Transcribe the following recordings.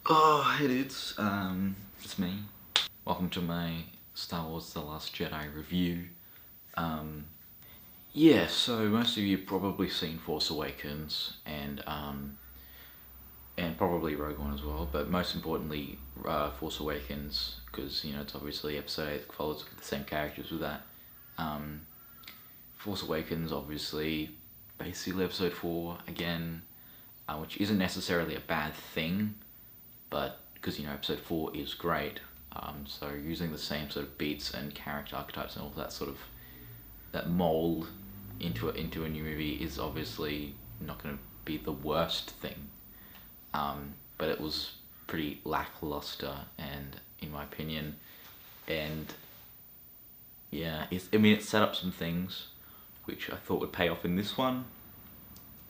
Oh, hey dudes, it's me. Welcome to my Star Wars The Last Jedi review. Um, yeah, so most of you have probably seen Force Awakens and probably Rogue One as well, but most importantly, Force Awakens, because, it's obviously episode 8 follows the same characters with that. Um, Force Awakens, obviously, basically episode 4 again, which isn't necessarily a bad thing, but because episode 4 is great, so using the same sort of beats and character archetypes and all that sort of that mold into a new movie is obviously not going to be the worst thing, but it was pretty lackluster, and in my opinion, and yeah, it set up some things which I thought would pay off in this one.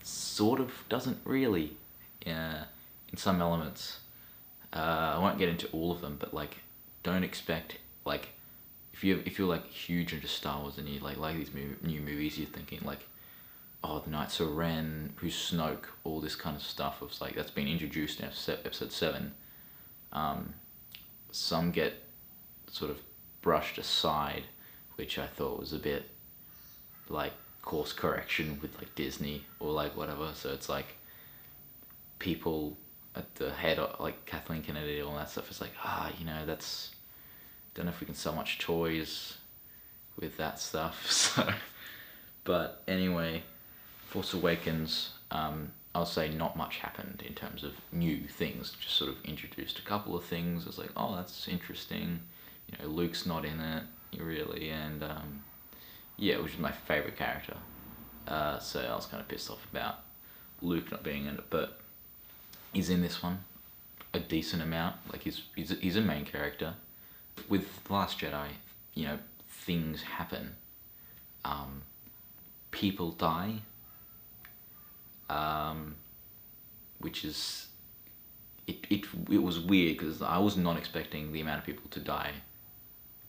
Sort of doesn't really, in some elements. I won't get into all of them, but don't expect if you're like huge into Star Wars and you like these new movies, you're thinking oh, the Knights of Ren, who's Snoke, all this kind of stuff of that's been introduced in episode 7. Some get sort of brushed aside, which I thought was a bit course correction with Disney or whatever. So it's people at the head of Kathleen Kennedy, all that stuff. It's that's, don't know if we can sell much toys with that stuff. So, but anyway, Force Awakens, I'll say not much happened in terms of new things. Just sort of introduced a couple of things. It's oh, that's interesting. Luke's not in it really, and yeah, which is my favorite character. So I was kind of pissed off about Luke not being in it, but he's in this one a decent amount. He's a main character. With The Last Jedi, things happen. People die, which is it was weird because I was not expecting the amount of people to die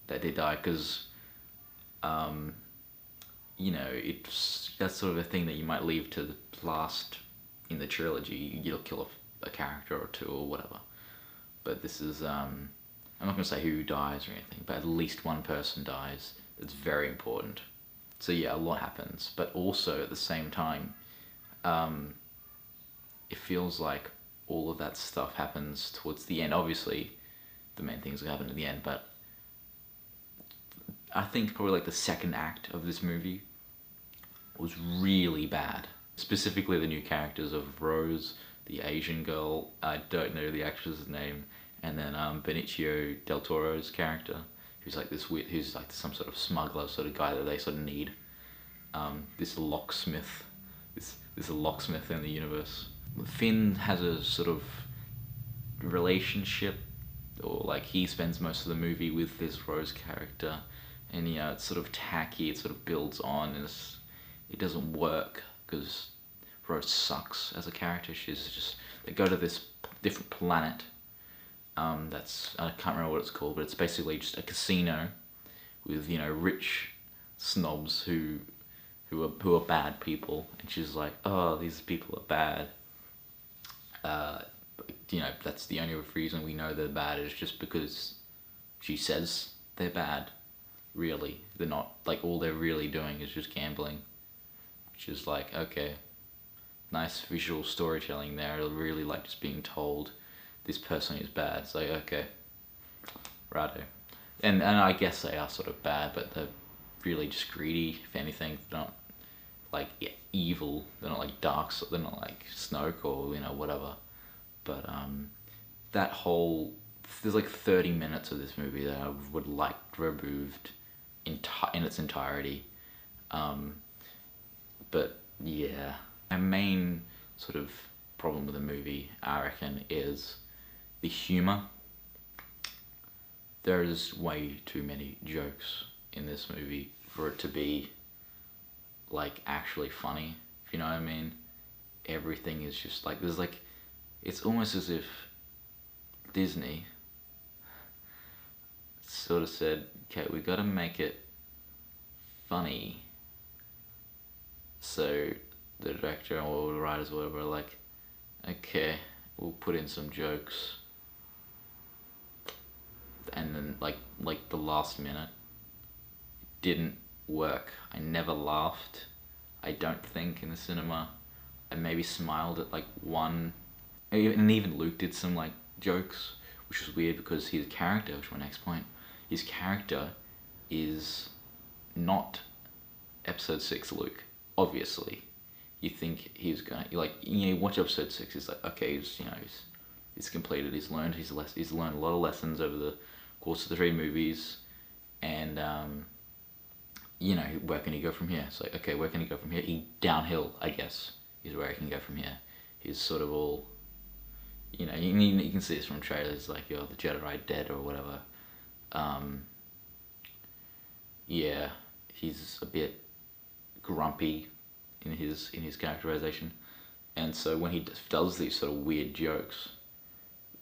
that did die, because that's sort of a thing that you might leave to the last in the trilogy. You'll kill a character or two or whatever. But this is, I'm not going to say who dies or anything, but at least one person dies. It's very important. So yeah, a lot happens. But also at the same time, it feels like all of that stuff happens towards the end. Obviously, the main things will happen at the end, but I think probably the second act of this movie was really bad. Specifically the new characters of Rose, the Asian girl, I don't know the actress's name, and then Benicio del Toro's character, who's who's some sort of smuggler sort of guy that they sort of need. This locksmith, this locksmith in the universe. Finn has a sort of relationship, or he spends most of the movie with this Rose character, and it's sort of tacky. It sort of builds on, and it doesn't work because Rose sucks as a character. They go to this different planet. I can't remember what it's called, but it's basically just a casino with rich snobs who are bad people, and she's like, oh, these people are bad. That's the only reason we know they're bad is just because she says they're bad. Really, they're not. All they're really doing is just gambling, which is okay, nice visual storytelling there. I really just being told this person is bad. It's okay, righto. And I guess they are sort of bad, but they're really just greedy. If anything, they're not evil. They're not dark. They're not Snoke or whatever. But that whole, there's 30 minutes of this movie that I would like removed in its entirety. But yeah, my main sort of problem with the movie, I reckon, is the humor. There's way too many jokes in this movie for it to be actually funny, if you know what I mean. Everything is just there's it's almost as if Disney sort of said, okay, we gotta make it funny. So the director or the writers or whatever are okay, we'll put in some jokes and then like the last minute didn't work. I never laughed, I don't think, in the cinema. I maybe smiled at like one, and even Luke did some like jokes, which was weird because his character, which is my next point, his character is not episode 6 Luke. Obviously, you think he's gonna, like, you know, watch episode 6, he's like, okay, he's completed, he's learned a lot of lessons over the course of the 3 movies, and you know, where can he go from here? It's like, okay, where can he go from here? Downhill, I guess, is where he can go from here. He's sort of all, you know, you can see this from trailers, like, you're the Jedi dead or whatever. Yeah, he's a bit grumpy in his characterization, and so when he does these sort of weird jokes,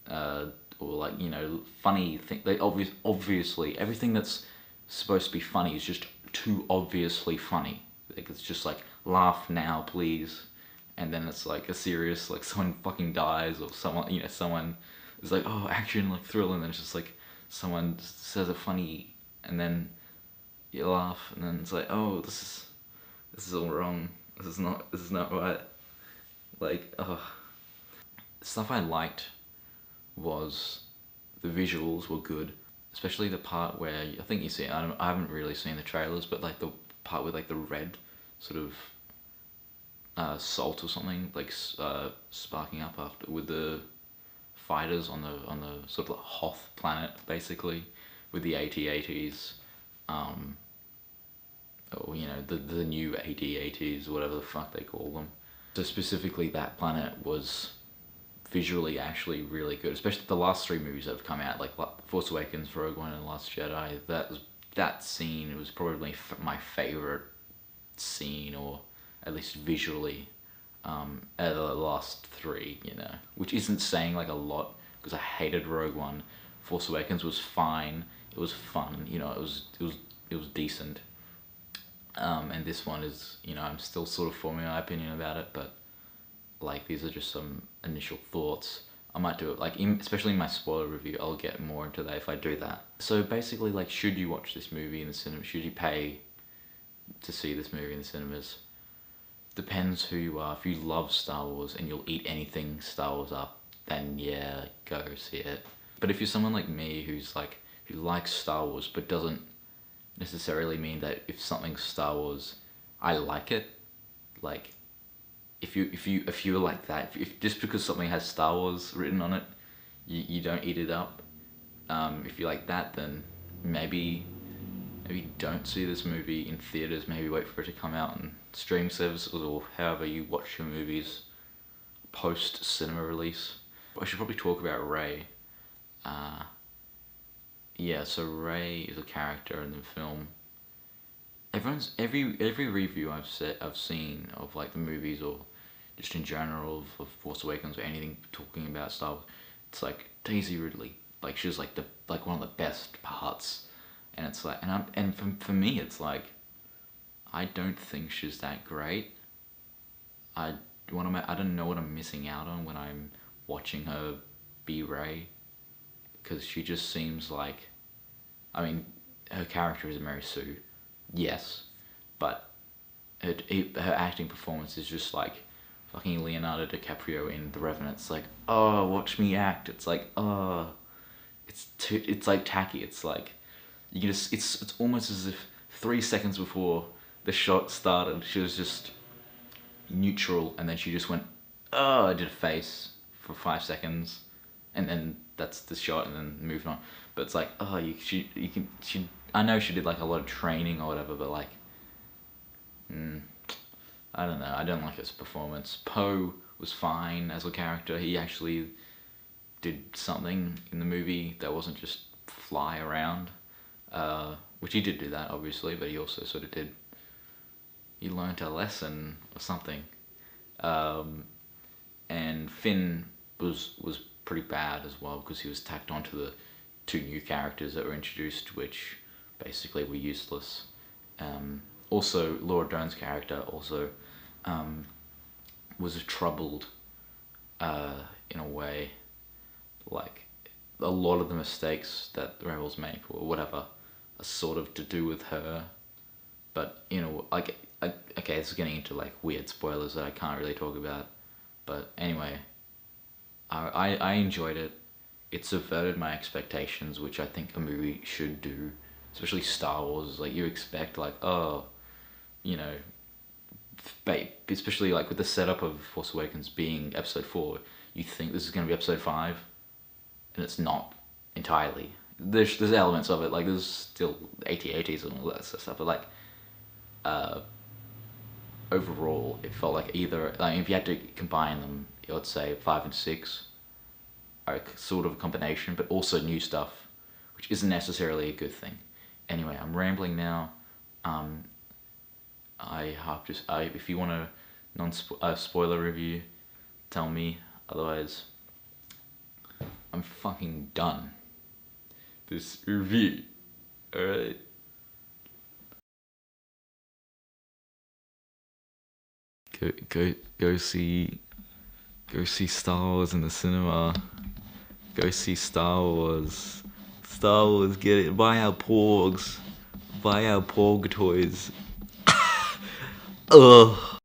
or like, you know, funny thing, they obviously everything that's supposed to be funny is just too obviously funny. Like, it's just like, laugh now please, and then it's like a serious, like, someone fucking dies, or someone, you know, someone is like, oh, action, like, thrill, and then it's just like someone says a funny, and then you laugh, and then it's like, oh, this is all wrong. This is not right. Like, stuff I liked was the visuals were good, especially the part where, I think you see, I haven't really seen the trailers, but like the part with like the red sort of salt or something, like sparking up after with the fighters on the sort of Hoth planet, basically, with the AT-ATs, or, you know, the new AT-ATs, whatever the fuck they call them. So specifically, that planet was visually actually really good, especially the last 3 movies that have come out, like Force Awakens, Rogue One, and Last Jedi. That scene was probably my favorite scene, or at least visually, out of the last 3, you know, which isn't saying like a lot, because I hated Rogue One. Force Awakens was fine, it was fun, you know, it was decent. And this one is, you know, I'm still sort of forming my opinion about it, but like, these are just some initial thoughts. I might do it, like, especially in my spoiler review, I'll get more into that if I do that. So basically, like, should you watch this movie in the cinema? Should you pay to see this movie in the cinemas? Depends who you are. If you love Star Wars and you'll eat anything Star Wars up, then yeah, go see it. But if you're someone like me who likes Star Wars but doesn't necessarily mean that if something's Star Wars, I like it. Like, if you're like that, if just because something has Star Wars written on it, you don't eat it up. If you're like that, then maybe don't see this movie in theaters. Maybe wait for it to come out on streaming services, or however you watch your movies post cinema release. I should probably talk about Rey. Yeah, so Rey is a character in the film. Every review I've seen of like the movies, or just in general of Force Awakens, or anything talking about Star Wars, it's like Daisy Ridley. Like, she's like one of the best parts, and it's like, and for me, it's like, I don't think she's that great. I don't know what I'm missing out on when I'm watching her be Rey, because she just seems like, I mean, her character is Mary Sue, yes, but her acting performance is just like fucking Leonardo DiCaprio in The Revenant. It's like, oh, watch me act. It's like, oh, it's like tacky. It's like, you can just, it's almost as if 3 seconds before the shot started, she was just neutral, and then she just went, oh, I did a face for 5 seconds, and then that's the shot, and then moved on. But it's like, oh, I know she did like a lot of training or whatever, but like, I don't know, I don't like his performance. Poe was fine as a character. He actually did something in the movie that wasn't just fly around, which he did do that, obviously, but he also sort of he learned a lesson or something. And Finn was pretty bad as well, because he was tacked onto the 2 new characters that were introduced, which basically were useless. Also, Laura Dern's character also was troubled in a way. Like, a lot of the mistakes that the rebels make or whatever are sort of to do with her. But like, okay, this is getting into like weird spoilers that I can't really talk about. But anyway, I enjoyed it. It subverted my expectations, which I think a movie should do. Especially Star Wars, like you expect like, oh, you know, especially like with the setup of Force Awakens being Episode 4, you think this is going to be Episode 5, and it's not entirely. There's elements of it, like there's still AT-ATs and all that stuff, but like overall, it felt like either, like if you had to combine them, I would say 5 and 6 are sort of a combination, but also new stuff, which isn't necessarily a good thing. Anyway, I'm rambling now. I hope just if you want a spoiler review, tell me. Otherwise, I'm fucking done this review. Alright. Go see Star Wars in the cinema. Go see Star Wars. Star Wars, get it. Buy our Porgs. Buy our Porg toys. Ugh.